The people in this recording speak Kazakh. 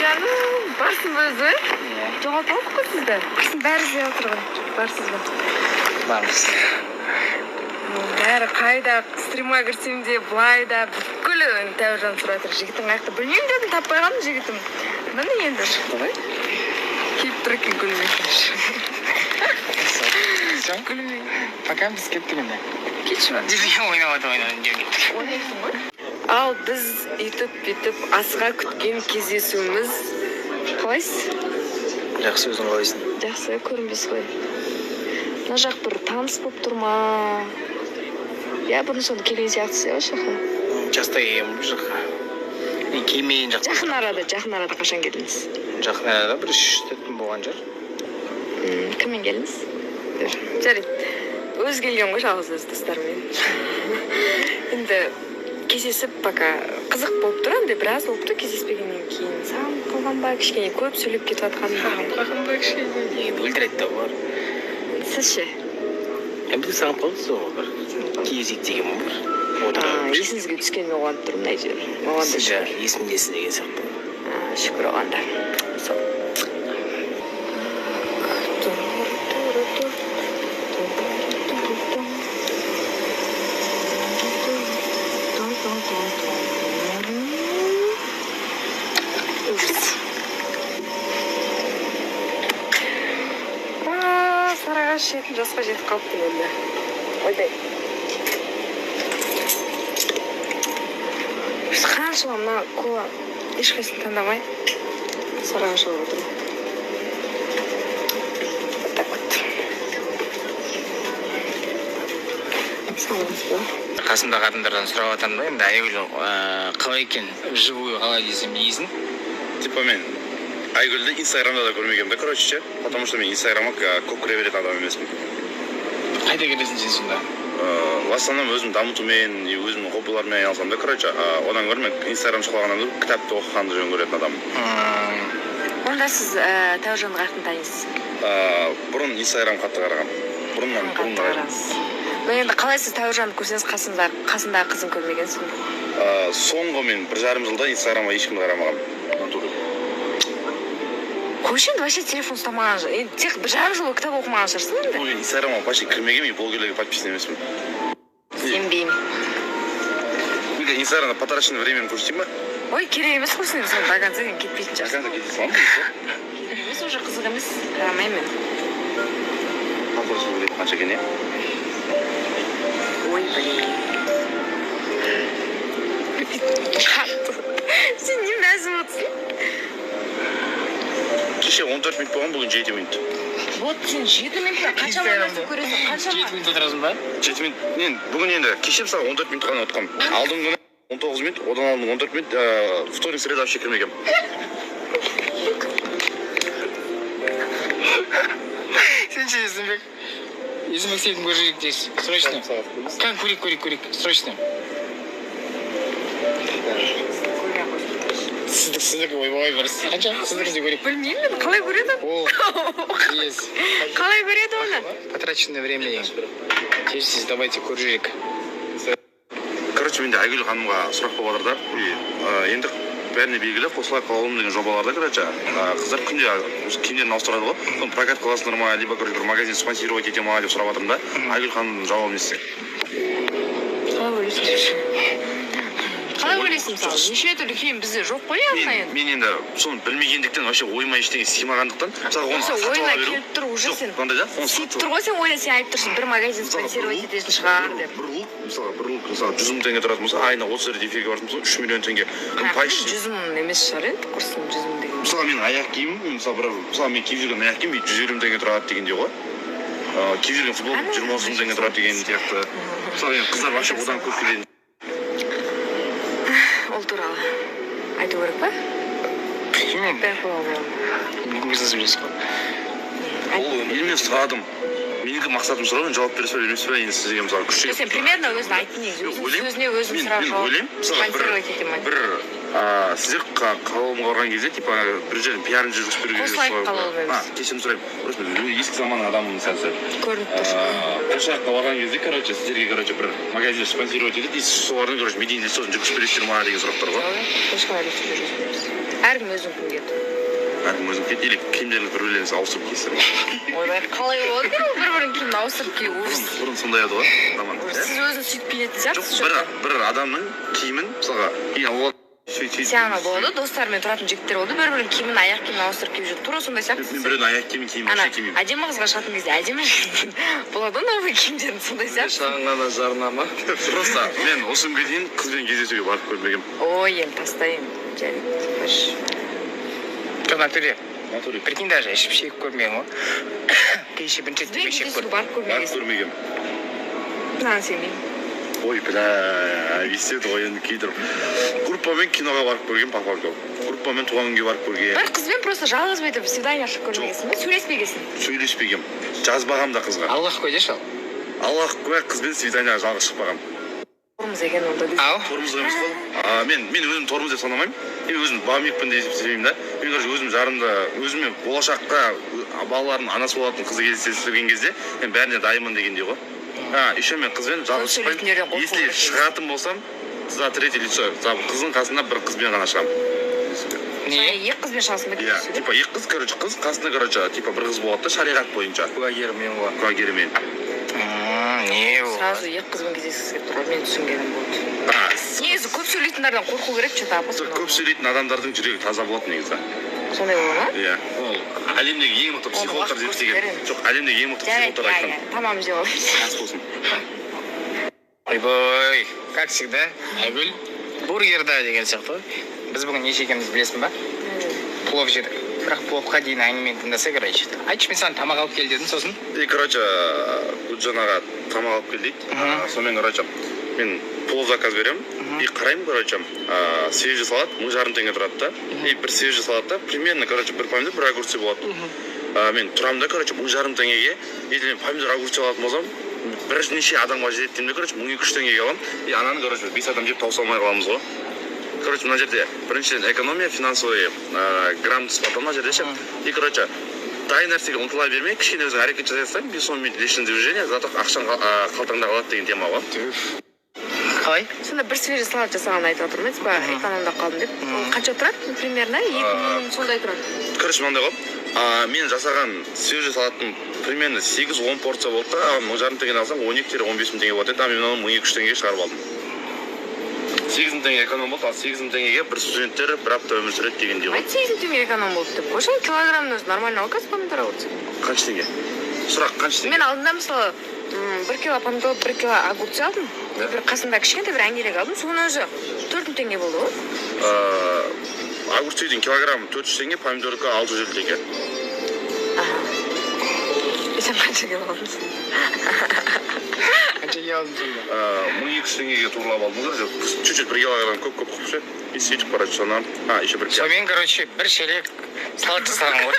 Canım, varsın özü. Жоғалтып қой сізді. Қырсын бәрі іздеп отырған. Барсыз ба? Бармыз. Бәрі қайда стримға кірсем де, былай да бүкіл Тәуіржан сұрап жатыр. Жігітің қаяқта? Білмеймін дедім, таппай қалдым жігітім. Міне енді шықты ғой. Келіп тұр екен гүлмен. Гүлмен. Пока біз кеттік енді. Кетші ма? Ойнайсың ғой? Ал біз үйтіп асыға күткен кездесуіміз қалайсыз? Жақсы өзің қалайсың? Жақсы, көрінбейсіз ғой. Мына жақ бір таныс болып тұр ма? Я бұрын соңды келген сияқтысыз ғой шақа? Жаста келгенмін бұл жаққа. Келмейін жақта. Жақын арада қашан келдіңіз? Жақын арада бір 3-4 күн болған жар. Кіммен келдіңіз? Жарайды. Өз келген ғой жалғыз өз достарымен. Енді кездесіп пока қызық болып тұр, енді біраз болып тұр кездеспегеннен кейін. Саған қалған ба, кішкене көп сөйлеп кетіп жатқан ба? Қалған ба кішкене? Енді өлтіреді де бар. Сіз ше? Біз сағып қалдыңыз ғой бір. Кезек деген бар. Есіңізге түскенмен оған тұрмын, әйтеуір. Оған да шүкір. Есімдесіз деген сияқты. Шүкір оған да. Сол. Сарыағаш жетім жасқа жетіп қалыппын енді. Ойдай. Қаншама мына кола ешқайсысын таңдамай Сарыағаш алып отырмын. Так вот. Саламыз ба? Қасымда қатындардан сұрап жатырмын да, енді Айгүл қалай екен, живую қалай десем дейсің? Типа мен Айгүлді инстаграмда да көрмегенмін да, короче ше. Потому что мен инстаграмға көп кіре беретін адам емеспін. Қайда келесің сен сонда? В основном өзім дамытумен, өзімнің хоббилармен айналысамын да, короче. Одан гөрі мен инстаграм шықпағаннан көріп кітапты оқығанды жөн көретін адаммын. Онда сіз Тәуіржанды қаяқтан танисыз? Бұрын инстаграм қатты қарағам. Бұрыннан қарағам. Но енді қалай сіз Тәуіржанды көрсеңіз қасындағы қызын көрмегенсің? Соңғы мен 1,5 жылда инстаграмға ешкімді қарамағам. Көшен вообще телефон ұстамаған жыл. Тек 1,5 жыл кітап оқымаған шығарсың енді? Мен инстаграмға почти кірмеген, мен блогерлерге подписан емеспін. Сенбеймін. Инстаграмда потраченное времяны көрсетейін ба? Ой, керек емес қой сен до конца дейін кетпейтін шығарсың. До конца кете саламын дейсің? Емес, уже қызық емес. Қарамаймын мен. Потраченное время қанша екен, иә? Ой, блин. Сен не мәзім отырсың? Кеше 14 минут болған, бүгін 7 минут. Вот сен 7 минутта қаншама нәрсе көресің? Қаншама? 7 минут отырасың ба? 7 минут. Бүгін енді кеше мысалы 14 минут қана отқам. Алдым күні 19 минут, одан алдым 14 минут, вторник, среда вообще кірмегем. Сен ше Есімбек? Есімбек сен көрейік дейсің. Срочно. Қан көрейік. Срочно. Сіздікі ойбай бір. Қанша? Сіздікі көрейік. Білмеймін мен, қалай көреді? Қалай көреді оны? Потраченное время ең. Тез, давайте көрейік. Короче, менде Айгүл ханымға сұрақ болып жатыр да. Енді бәріне белгілі қосылай қалалым деген жобаларда, короче, қыздар күнде киімдерін ауыстырады ғой. Соны прокат қыласыңдар ма, либо бір магазин спонсировать ете ма деп сұрап жатырмын да. Айгүл ханымның жауабы не істесек? Қалай ойлайсың мысалы? Неше түрлі киім бізде жоқ қой яғына енді? Мен енді соны білмегендіктен, вообще ойыма ештеңе сыймағандықтан, мысалы оны сатып ала беру. Ойына келіп тұр уже сен. Қандай да? Сөйтіп тұр ғой сен ойда сен айтып тұрсың, бір магазин спонсировать етесің шығар деп. Бір лук, мысалы 100 мың теңге тұратын болса, айына 30 рет эфирге баратын болса, 3 миллион теңге. 100 мың емес шығар енді, құрсын 100 мың деген. Мысалы мен аяқ киімім, мысалы мен киіп жүрген аяқ киім 150 мың теңге тұрады дегенде ғой. Киіп жүрген футбол 20 мың теңге тұрады деген сияқты. Мысалы енді қыздар вообще одан көп келеді. Ол туралы айту керек па? Бәрі болады. Бизнес білесің ғой. Ол мен сұрадым. Менікі мақсатым сұрау, мен жауап бере емес пе, енді сізге мысалы күшті. Сен примерно өзін айт негізі. Сөзіне өзін сұрақ жауап. Мен ойлаймын, мысалы сіздер қалауымға барған кезде типа бір жерін пиарын жүргізіп беру керек. Қосылайық қалауымыз. Кешірім сұраймын. Просто мен ескі заман адаммын сәл. Көрініп тұр. Қошаққа барған кезде, короче, сіздерге, бір магазин спонсировать етеді, солардың, медийный сосын жүргізіп бересіздер ма деген сұрақтар ғой. Ешқандай жүргізбейміз. Әркім өзінің күн кетті. Әркім өзің кет, или киімдеріңіз бір-бірлеріңіз ауысып киесіздер ма? Ойбай, қалай болады? Бір-бірінің киімін ауыстырып кию. Бұрын сондай еді ғой, заман. Сіз өзіңіз сөйтіп киетін сияқтысыз Жоқ, бір адамның киімін, мысалға, Сиана болды, достарымен тұратын жігіттер болды, бір-бірінің киімін, аяқ киімін ауыстырып киіп жүрді. Тура сондай сияқтысыз. Мен біреудің аяқ киімін киемін, вообще киемеймін. Әдемі қызға шығатын кезде әдемі болады новый киімдерін сондай сияқты. Шағын ғана жарнама. Просто мен осы күнге дейін қызбен кездесуге барып көрмегенмін. Ой, енді тастайын. Натуре. Прикинь, даже ішіп шегіп көрмеген ғой. Кейші бірінші рет Сізбен шегіп кездесуге Барып барып көрмегенсіз. көрмегенмін. Мынаны сенбеймін. Ой, висет ғой енді кейдір. Группамен киноға барып көрген, папа-ау. Группамен туған күнге барып көрген. Бір қызбен просто жалғыз бүйтіп свидание ашып көрмегенсің бе? Сөйлеспегенсің. Сөйлеспегем. Жазбағам да қызға. Аллах куә деші ал. Аллах куә, қызбен свиданиеға жалғыз шықпағам. Тормыз екен онда дейсің. Ау? Тормыз емес қой. Мен өзім тормыз деп санамаймын. Мен өзім бамикпін деп есептемеймін да. Мен өзім жарымда, өзіме болашаққа балалардың анасы болатын қызды кездестірген кезде мен бәріне дайынмын дегендей ғой. Еще мен қызбен жалғыз шықпаймын. Если шығатын болсам, за третье лицо, қыздың қасында бір қызбен ғана шығамын. Не? Екі қызбен шығасың ба Иә, дейсің? типа екі қыз, короче, қыз қасында, типа бір қыз болады да, шариғат бойынша. Куәгермен ғой. Куәгермен. Не ол? Сразу екі қызбен кездескісі келіп тұр. Мен түсінгенім болды. Негізі көп сөйлейтіндерден қорқу керек, что-то апасы. Көп сөйлейтін адамдардың жүрегі таза болады негізі. Сондай бола ма? Иә. Ол әлемдегі ең мықты психологтар деп істеген. Жоқ, әлемдегі ең мықты психологтар айтқан. Тамам жеп алайыншы. Ас болсын. Ойбой, как всегда, Айгүл бургерда деген сияқты ғой. Біз бүгін неше екенімізді білесің ба? Плов жедік. Бірақ пловқа дейін әңгімені тыңдаса, короче. Айтшы, мен саған тамақ алып кел дедім, сосын. Короче, Гүлжанаға тамақ алып кел дейді. Сонымен, короче, мен плов заказ беремін. И қараймын, короче, свежий салат 1,5 теңге тұрады да. И бір свежий салатта примерно, короче, бір помидор, бір огурцы болады. Мен тұрамын да, короче, 1,5 теңгеге. Если мен помидор, огурцы алатын болсам, бірнеше адамға жетеді деймін де, короче, 1,200 теңгеге аламын. И ананы, короче, 5 адам жеп тауыса алмай қаламыз ғой. Короче, мына жерде біріншіден экономия, финансовый грамотность бар мына жерде ше. И, короче, дайын нәрсеге ұмтыла бермей, кішкене өзің әрекет жасасаң, 5-10 минут лишний движение, зато ақшаң қалтаңда қалады деген тема ғой. Қалай? Сонда бір свежий салат жасағанын айтып отырмын, типа экономда қалдым деп. Қанша тұрады? Примерно 2 сондай тұрады. Короче, мынандай ғой. Мен жасаған свежий салаттың примерно 8-10 порция болды да, 1,5 теңгеден алсам 12-15 теңге болады. Мен оны 1,200 теңгеге шығарып алдым. 8 теңге эконом болды, ал 8 теңгеге бір студенттер бір апта өмір сүреді дегендей ғой. 8 теңге эконом болды деп қойшы, килограммның өзі нормально ғой, помидор огурцы. Қанша теңге? Сұрақ қанша теңге? Мен алдында мысалы 1 кило помидор, 1 кило огурцы алдым. Бір қасында кішкентай бір әңгелек алдым, соның өзі 4 теңге болды ғой. Огурцыйдың килограммы 400 теңге, помидорка 650 теңге. Сен қаншаға алдың? Қаншаға алдың сонда? 1200 теңгеге турлап алдым. Чуть-чуть 1 килограмм көп қылып ше. И сөйтіп барады соны. Еще 1 кило. Сонымен, короче, бір шелек салат жасаған ғой.